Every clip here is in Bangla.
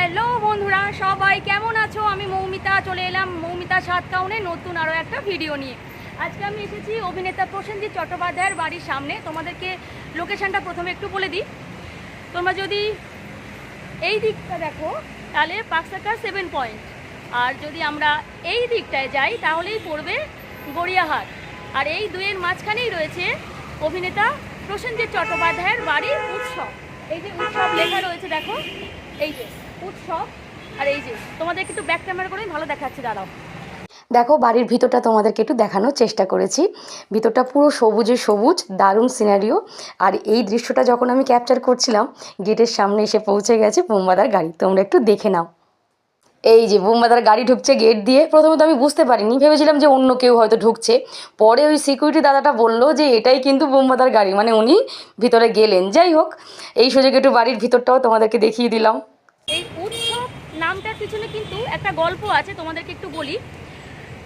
হ্যালো বন্ধুরা, সবাই কেমন আছো? আমি মৌমিতা চলে এলাম মৌমিতা সাতকাউনে নতুন আরও একটা ভিডিও নিয়ে। আজকে আমি এসেছি অভিনেতা প্রসেনজিৎ চট্টোপাধ্যায়ের বাড়ির সামনে। তোমাদেরকে লোকেশনটা প্রথমে একটু বলে দিই। তোমরা যদি এই দিকটা দেখো তাহলে পাকসাকার 7 পয়েন্ট, আর যদি আমরা এই দিকটায় যাই তাহলেই পড়বে গড়িয়াহাট। আর এই দুয়ের মাঝখানেই রয়েছে অভিনেতা প্রসেনজিৎ চট্টোপাধ্যায়ের বাড়ির উৎসব। এই যে উৎসব লেখা রয়েছে দেখো, এই যে উৎসব। আর এই যে তোমাদেরকে একটু ব্যাক ক্যামেরা করে ভালো দেখাচ্ছি, দাঁড়াও। দেখো বাড়ির ভিতরটা তোমাদেরকে একটু দেখানোর চেষ্টা করেছি। ভিতরটা পুরো সবুজে সবুজ, দারুণ সিনারিও। আর এই দৃশ্যটা যখন আমি ক্যাপচার করছিলাম, গেটের সামনে এসে পৌঁছে গেছে বুম্বাদার গাড়ি। তোমরা একটু দেখে নাও। এই যে বুম্বাদার গাড়ি ঢুকছে গেট দিয়ে। প্রথমে তো আমি বুঝতে পারিনি, ভেবেছিলাম যে অন্য কেউ হয়তো ঢুকছে। পরে ওই সিকিউরিটি দাদাটা বললো যে এটাই কিন্তু বুম্বাদার গাড়ি, মানে উনি ভিতরে গেলেন। যাই হোক, এই সুযোগে একটু বাড়ির ভিতরটাও তোমাদেরকে দেখিয়ে দিলাম। এই উৎসব নামটার পিছনে কিন্তু একটা গল্প আছে, তোমাদেরকে একটু বলি।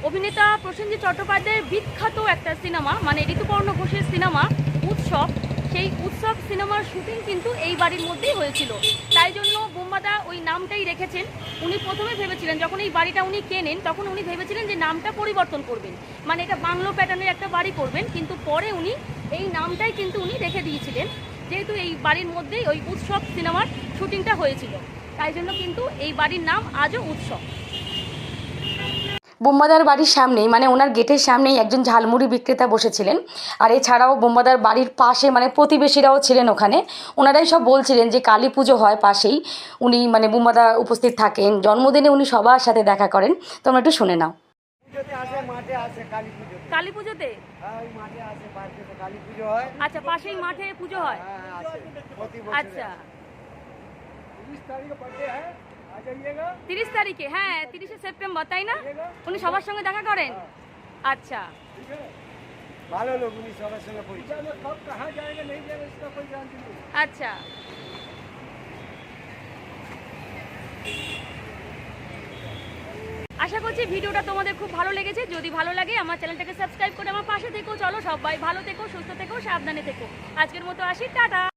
অভিনেতা প্রসেনজিৎ চট্টোপাধ্যায়ের বিখ্যাত একটা সিনেমা, মানে ঋতুপর্ণ ঘোষের সিনেমা উৎসব, সেই উৎসব সিনেমার শুটিং কিন্তু এই বাড়ির মধ্যেই হয়েছিল। তাই জন্য বুম্বাদা ওই নামটাই রেখেছেন। উনি প্রথমে ভেবেছিলেন, যখন এই বাড়িটা উনি কেনেন তখন উনি ভেবেছিলেন যে নামটা পরিবর্তন করবেন, মানে এটা বাংলো প্যাটার্নের একটা বাড়ি করবেন, কিন্তু পরে উনি এই নামটাই কিন্তু উনি রেখে দিয়েছিলেন, যেহেতু এই বাড়ির মধ্যেই ওই উৎসব সিনেমার শুটিংটা হয়েছিল। তাই জন্য কিন্তু এই বাড়ির নাম আজও উৎসব। বুম্বাদার বাড়ির সামনেই, মানে ওনার গেটের সামনেই একজন ঝালমুড়ি বিক্রেতা বসেছিলেন। আর এছাড়াও বুম্বাদার বাড়ির পাশে মানে প্রতিবেশীরাও ছিলেন ওখানে। ওনারাই সব বলছিলেন যে কালী পুজো হয় পাশেই, উনি মানে বুম্বাদা উপস্থিত থাকেন। জন্মদিনে উনি সবার সাথে দেখা করেন। তোমরা একটু শুনে নাও। কালী পুজোতে আচ্ছা, পাশেই মাঠে পুজো হয়। আচ্ছা, 30 তারিখে, হ্যাঁ 30শে সেপ্টেম্বর, তাই না? উনি সবার সঙ্গে দেখা করেন। আচ্ছা, ভালো লোক, উনি সবার সঙ্গে পরিচয়। আচ্ছা। আশা করছি ভিডিওটা তোমাদের খুব ভালো লেগেছে। যদি ভালো লাগে আমার চ্যানেলটাকে সাবস্ক্রাইব করে আমার পাশে থেকো। চলো সবাই ভালো থেকো, সুস্থ থেকো, সাবধানে থেকো। আজকের মতো আসি, টাটা।